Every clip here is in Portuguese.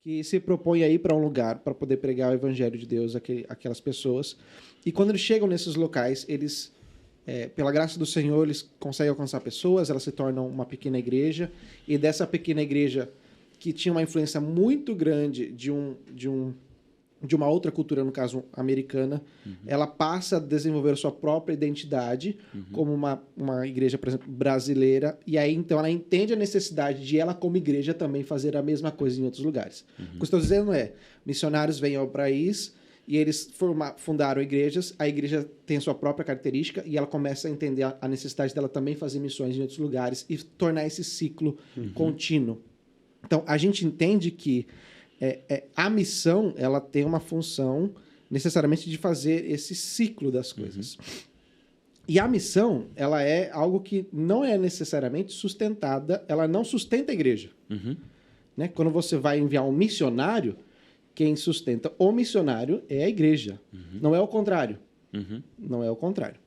que se propõem a ir para um lugar para poder pregar o evangelho de Deus àquelas pessoas. E quando eles chegam nesses locais, eles, pela graça do Senhor, eles conseguem alcançar pessoas, elas se tornam uma pequena igreja, e dessa pequena igreja, que tinha uma influência muito grande de uma outra cultura, no caso americana, ela passa a desenvolver a sua própria identidade como uma igreja, por exemplo, brasileira, e aí então ela entende a necessidade de ela, como igreja, também fazer a mesma coisa em outros lugares. O que eu estou dizendo é, missionários vêm ao país e eles fundaram igrejas, a igreja tem a sua própria característica e ela começa a entender a necessidade dela também fazer missões em outros lugares e tornar esse ciclo contínuo. Então, a gente entende que a missão, ela tem uma função necessariamente de fazer esse ciclo das coisas. E a missão, ela é algo que não é necessariamente sustentada, ela não sustenta a igreja. Né? Quando você vai enviar um missionário, quem sustenta o missionário é a igreja. Não é o contrário. Não é o contrário.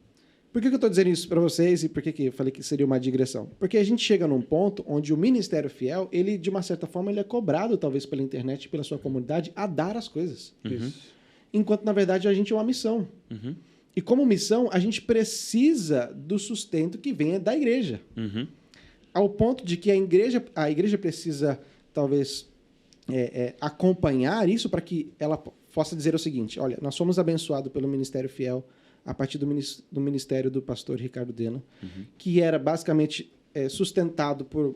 Por que eu estou dizendo isso para vocês e por que eu falei que seria uma digressão? Porque a gente chega num ponto onde o ministério fiel, ele, de uma certa forma, ele é cobrado, talvez, pela internet e pela sua comunidade, a dar as coisas. Enquanto, na verdade, a gente é uma missão. E como missão, a gente precisa do sustento que venha da igreja. Ao ponto de que a igreja precisa, talvez, acompanhar isso para que ela possa dizer o seguinte: olha, nós somos abençoados pelo ministério fiel a partir do ministério do pastor Ricardo Dena, que era basicamente sustentado por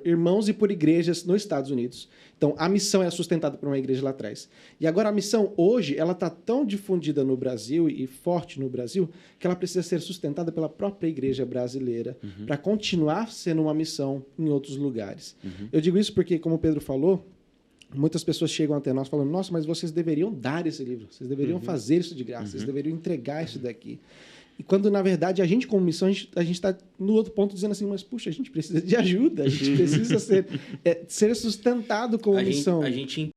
irmãos e por igrejas nos Estados Unidos. Então, a missão é sustentada por uma igreja lá atrás. E agora a missão hoje, ela está tão difundida no Brasil e forte no Brasil, que ela precisa ser sustentada pela própria igreja brasileira para continuar sendo uma missão em outros lugares. Eu digo isso porque, como o Pedro falou, muitas pessoas chegam até nós falando: nossa, mas vocês deveriam dar esse livro, vocês deveriam fazer isso de graça, vocês deveriam entregar isso daqui. E quando, na verdade, a gente, como missão, a gente está no outro ponto dizendo assim: mas, puxa, a gente precisa de ajuda, a gente precisa ser sustentado como missão. A gente